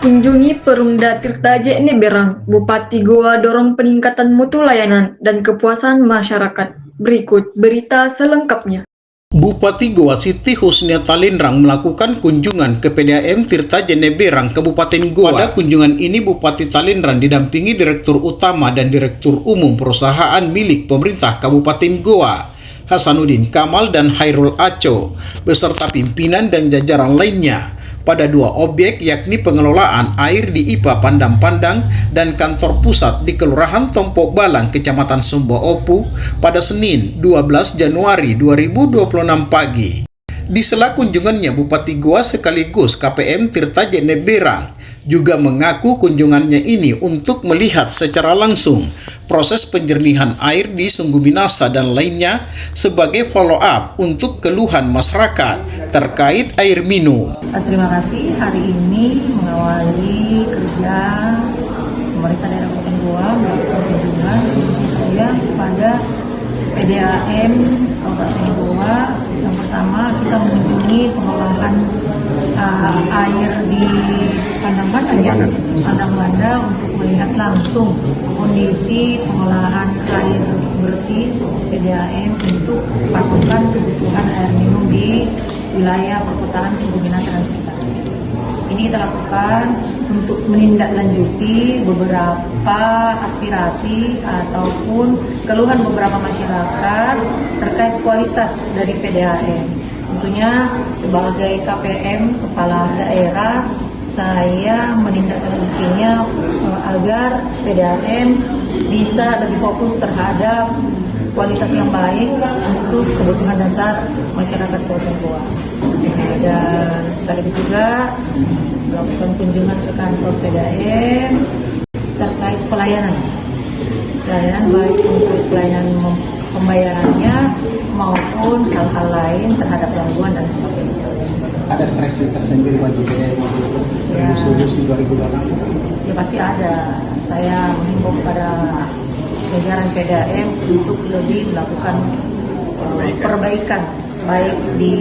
Kunjungi Perumda Tirta JN Berang, Bupati Goa dorong peningkatan mutu layanan dan kepuasan masyarakat. Berikut berita selengkapnya. Bupati Goa Siti Husnia Talinrang melakukan kunjungan ke PDAM Tirta JN Berang, Kabupaten Goa. Pada kunjungan ini, Bupati Talinrang didampingi Direktur Utama dan Direktur Umum Perusahaan milik pemerintah Kabupaten Goa, Hasanuddin Kamal dan Hairul Aco, beserta pimpinan dan jajaran lainnya pada dua objek, yakni pengelolaan air di IPA Pandang-Pandang dan kantor pusat di Kelurahan Tompok Balang, Kecamatan Sumba Opu pada Senin 12 Januari 2026 pagi. Di sela kunjungannya, Bupati Goa sekaligus KPM Tirta JN Berang juga mengaku kunjungannya ini untuk melihat secara langsung proses penjernihan air di Sungguh Minasa dan lainnya sebagai follow up untuk keluhan masyarakat terkait air minum. Terima kasih, hari ini mengawali kerja pemerintah daerah Kabupaten Goa melakukan kunjungan khusus saya kepada PDAM Kabupaten Goa. Yang pertama, kita mengunjungi pengolahan air di Pandang-Pandang untuk melihat langsung kondisi pengolahan air bersih PDAM untuk pasokan kebutuhan air minum di wilayah perkotaan Sungguh Minasa dan sekitarnya. Ini kita lakukan untuk menindaklanjuti beberapa aspirasi ataupun keluhan beberapa masyarakat terkait kualitas dari PDAM. Tentunya sebagai KPM Kepala Daerah, saya menindaklanjutinya agar PDAM bisa lebih fokus terhadap kualitas yang baik untuk kebutuhan dasar masyarakat Kabupaten Goa. Dan sekaligus juga melakukan kunjungan ke kantor PDAM terkait pelayanan baik untuk pelayanan pembayarannya maupun hal-hal lain terhadap gangguan dan sebagainya. Ada stres tersendiri bagi PDAM resolusi 2026? Ya pasti ada. Saya menghimbau kepada jajaran PDAM untuk lebih melakukan perbaikan baik di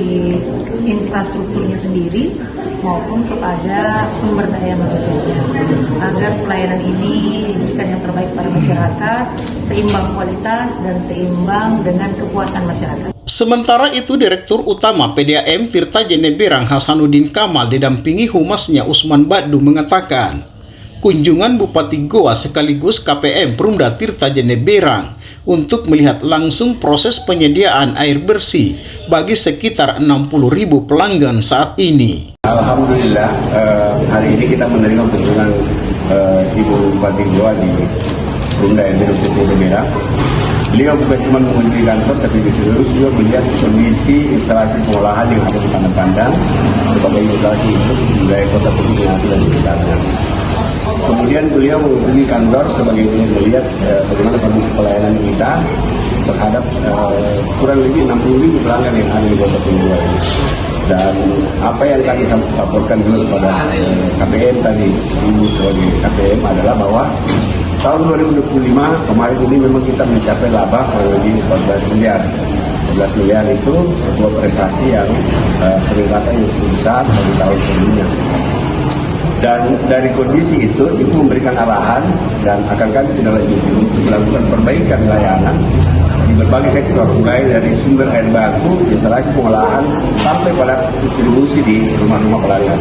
infrastrukturnya sendiri maupun kepada sumber daya manusianya agar pelayanan ini diberikan yang terbaik pada masyarakat, seimbang kualitas dan seimbang dengan kepuasan masyarakat. Sementara itu, Direktur Utama PDAM Tirta JN Berang Hasanuddin Kamal didampingi Humasnya Usman Baddu mengatakan, kunjungan Bupati Goa sekaligus KPM Perumda Tirta JN Berang untuk melihat langsung proses penyediaan air bersih bagi sekitar 60.000 pelanggan saat ini. Alhamdulillah, hari ini kita menerima kunjungan Ibu Bupati Goa di Perumda Tirta JN Berang. Beliau bukan cuma mengunjungi kantor, tapi juga melihat kondisi instalasi pengolahan yang ada di Pandang-Pandang sebagai instalasi itu di wilayah Kota Sungguh Minasa dan sekitarnya. Kemudian beliau mengunjungi kantor sebagai melihat bagaimana kondisi pelayanan kita terhadap kurang lebih 60.000 pelanggan yang ada di Kota Sungguh ini. Dan apa yang kami laporkan dulu kepada KPM tadi, Ibu sebagai KPM adalah bahwa tahun 2025 kemarin ini memang kita mencapai laba kurang lebih 14 miliar. 14 miliar itu sebuah prestasi yang peningkatan yang cukup besar dari tahun sebelumnya. Dan dari kondisi itu memberikan arahan dan akan kami tidak lanjuti untuk melakukan perbaikan layanan di berbagai sektor, mulai dari sumber air baku, instalasi pengolahan, sampai pada distribusi di rumah-rumah pelanggan.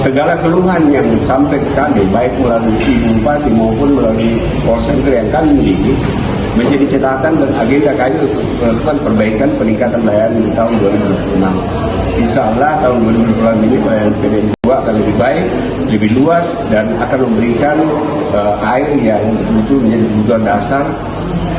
Segala keluhan yang sampai ke kami, baik melalui Ibu Bupati maupun melalui call center yang kami miliki, menjadi catatan dan agenda kami untuk melakukan perbaikan peningkatan layanan di tahun 2026. Insya Allah tahun 2026 ini pelayanan PDAM Goa akan lebih baik, lebih luas, dan akan memberikan air yang betul menjadi kebutuhan dasar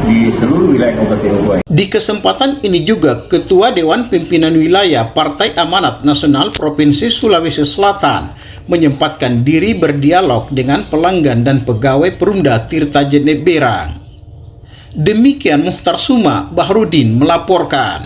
di seluruh wilayah Kabupaten Goa. Di kesempatan ini juga Ketua Dewan Pimpinan Wilayah Partai Amanat Nasional Provinsi Sulawesi Selatan menyempatkan diri berdialog dengan pelanggan dan pegawai Perumda Tirta JN Berang. Demikian Muhtar Suma Bahrudin melaporkan.